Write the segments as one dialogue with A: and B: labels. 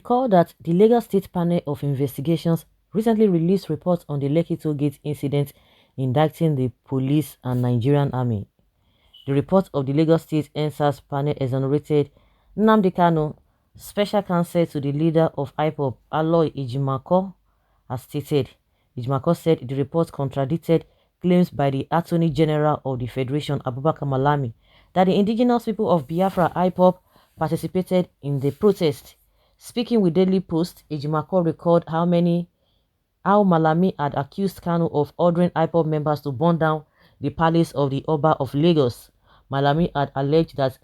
A: recall that the Lagos State Panel of Investigations recently released reports on the Lekki Toll Gate incident indicting the police and Nigerian army. The report of the Lagos State NSAS panel exonerated Nnamdi Kanu, special counsel to the leader of IPOB, Aloy Ejimako, as stated. Ejimako said the report contradicted claims by the Attorney General of the Federation, Abubakar Malami, that the indigenous people of Biafra, IPOB, participated in the protest. Speaking with Daily Post, Ejimako recalled how Malami had accused Kanu of ordering IPOB members to burn down the palace of the Oba of Lagos. Malami had alleged that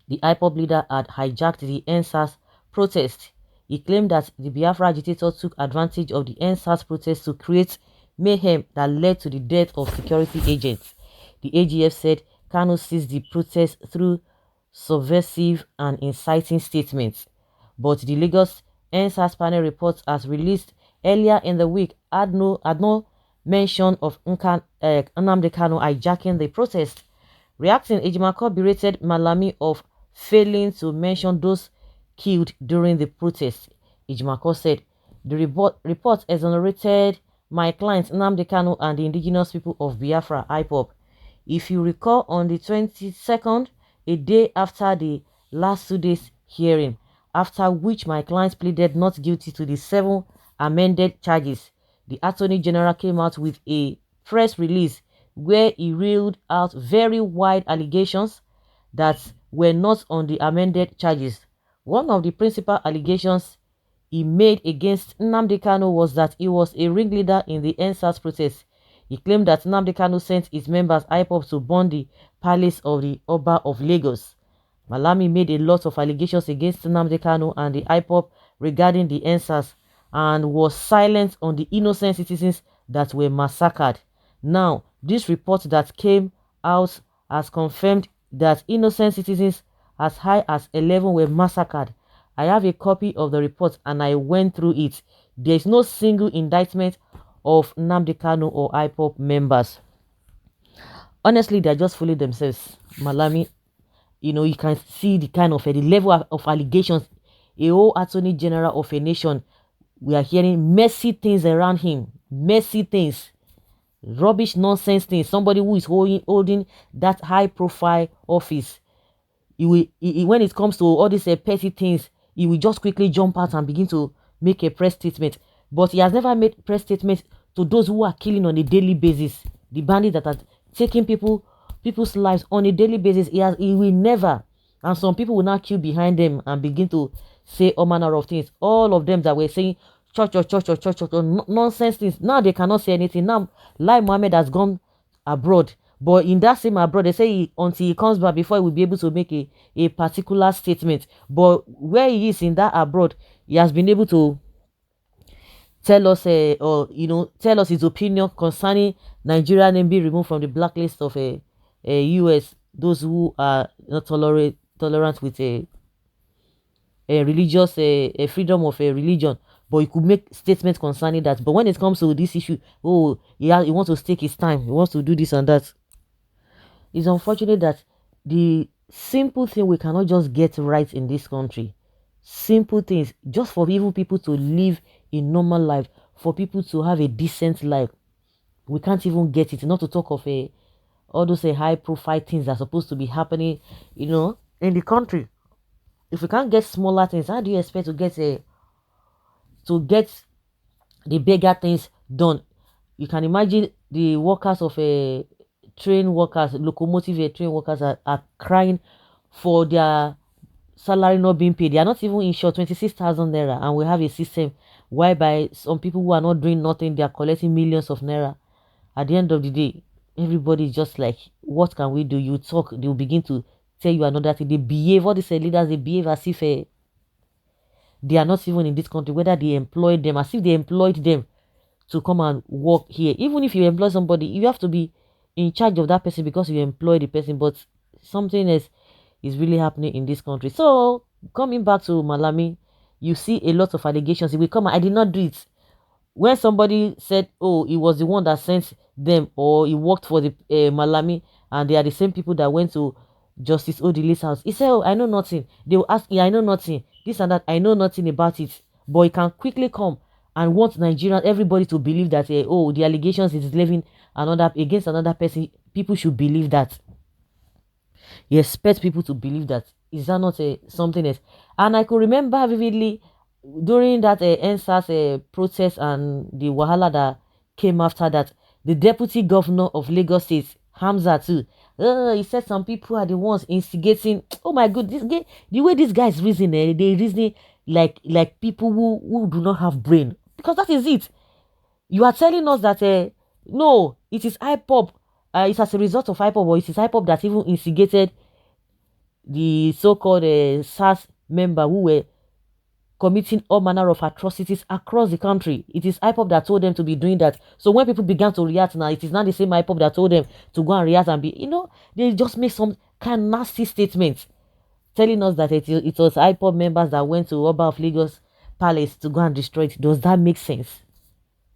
A: the IPOB leader had hijacked the NSAS protest. He claimed that the Biafra agitator took advantage of the NSAS protest to create mayhem that led to the death of security agents. The AGF said Kanu seized the protest through subversive and inciting statements. But the Lagos NSAS panel report, as released earlier in the week, had no mention of Nnamdi Kanu hijacking the protest. Reacting, Ejimako berated Malami of failing to mention those killed during the protest. Ejimako said, the report exonerated my clients Nnamdi Kanu and the indigenous people of Biafra, IPOB. If you recall, on the 22nd, a day after the last 2 days hearing, after which my clients pleaded not guilty to the 7 amended charges, the Attorney General came out with a press release where he reeled out very wide allegations that were not on the amended charges. One of the principal allegations he made against Nnamdi Kanu was that he was a ringleader in the NSAS protest. He claimed that Nnamdi Kanu sent his members IPOB to burn the palace of the Oba of Lagos. Malami made a lot of allegations against Nnamdi Kanu and the IPOB regarding the NSAS and was silent on the innocent citizens that were massacred. Now, this report that came out has confirmed that innocent citizens as high as 11 were massacred. I have a copy of the report and I went through it. There is no single indictment of Nnamdi Kanu or IPOB members. Honestly, they're just fooling themselves. Malami, you can see the kind of the level of allegations. A whole Attorney General of a nation, we are hearing messy things around him. Messy things. Rubbish, nonsense things. Somebody who is holding that high profile office. When it comes to all these petty things, he will just quickly jump out and begin to make a press statement. But he has never made press statements to those who are killing on a daily basis. The bandits that are taking people's lives on a daily basis. He will never. And some people will now queue behind them and begin to say all manner of things. All of them that were saying church, nonsense things. Now they cannot say anything. Now, Lai Mohammed has gone abroad. But in that same abroad, they say until he comes back before he will be able to make a particular statement. But where he is in that abroad, he has been able to tell us tell us his opinion concerning Nigeria name being removed from the blacklist of a US, those who are not tolerant with a religious a freedom of a religion. But he could make statements concerning that. But when it comes to this issue, he wants to take his time, he wants to do this and that. It's unfortunate that the simple thing we cannot just get right in this country. Simple things, just for evil people to live a normal life, for people to have a decent life. We can't even get it, not to talk of all those high profile things that are supposed to be happening, in the country. If we can't get smaller things, how do you expect to get the bigger things done? You can imagine the workers of locomotive train workers are crying for their salary not being paid. They are not even insured 26,000 naira, and we have a system whereby some people who are not doing nothing, they are collecting millions of naira. At the end of the day, everybody is just like, what can we do? You talk, they will begin to tell you another thing. They behave, all these leaders, they behave as if they are not even in this country, whether they employed them, as if they employed them to come and work here. Even if you employ somebody, you have to be in charge of that person because you employ the person. But something else is really happening in this country. So, coming back to Malami, you see a lot of allegations. He will come, I did not do it. When somebody said, oh, he was the one that sent them, or he worked for the Malami, and they are the same people that went to Justice Odile's house. He said, oh, I know nothing. They will ask, yeah, I know nothing. This and that, I know nothing about it. But he can quickly come and want Nigerian, everybody to believe that, oh, the allegations is living another against another person. People should believe that. He expects people to believe that. Is that not something else? And I could remember vividly during that NSAS protest and the wahala that came after that, the deputy governor of Lagos State, Hamza too, he said some people are the ones instigating. Oh my god, this guy, the way these guys reason, they reason like people who do not have brain. Because that is it. You are telling us that no, it is IPOB. It's as a result of IPOB, or it is IPOB that even instigated the so-called SARS member who were committing all manner of atrocities across the country. It is IPOB that told them to be doing that. So when people began to react now, it is not the same IPOB that told them to go and react and be, they just make some kind of nasty statements telling us that it was IPOB members that went to Oba of Lagos Palace to go and destroy it. Does that make sense?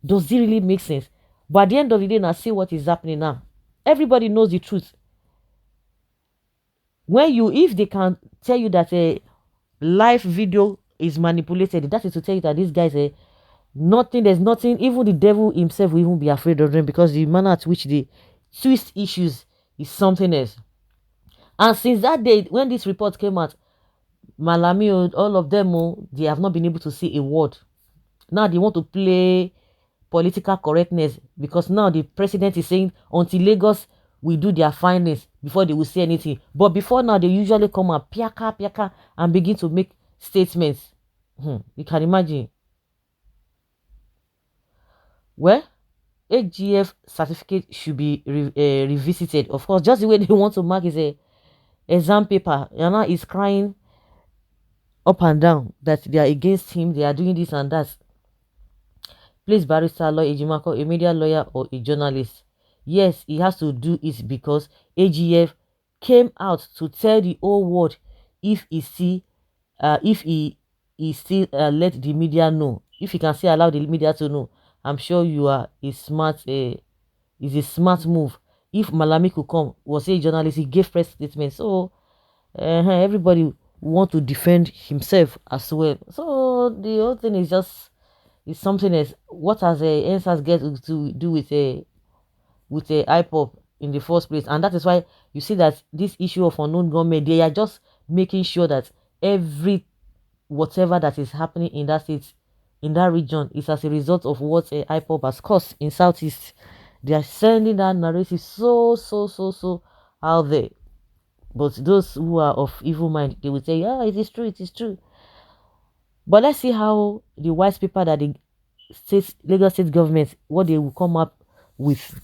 A: Does it really make sense? But at the end of the day, now see what is happening now. Everybody knows the truth. If they can tell you that a live video is manipulated, that is to tell you that these guys there's nothing, even the devil himself will even be afraid of them, because the manner at which they twist issues is something else. And since that day, when this report came out, Malami, all of them, they have not been able to say a word. Now they want to play political correctness, because now the president is saying until Lagos will do their findings before they will say anything. But before now, they usually come and piaka and begin to make statements. You can imagine. Well, AGF certificate should be revisited. Of course, just the way they want to mark is a exam paper. Yana is crying up and down that they are against him. They are doing this and that. Please, barrister, lawyer Ejimako, a media lawyer or a journalist. Yes, he has to do it because AGF came out to tell the whole world if he still let the media know. If he can still allow the media to know, I'm sure you are a smart is a smart move. If Malami could come, was a journalist, he gave press statements. So everybody want to defend himself as well. So the whole thing is just something else. What has NSAS get to do with a IPOB in the first place? And that is why you see that this issue of unknown gunmen, they are just making sure that whatever that is happening in that state, in that region, is as a result of what IPOB has caused in Southeast. They are sending that narrative so out there. But those who are of evil mind, they will say, yeah, it is true. But let's see how the wise people that the Lagos state government, what they will come up with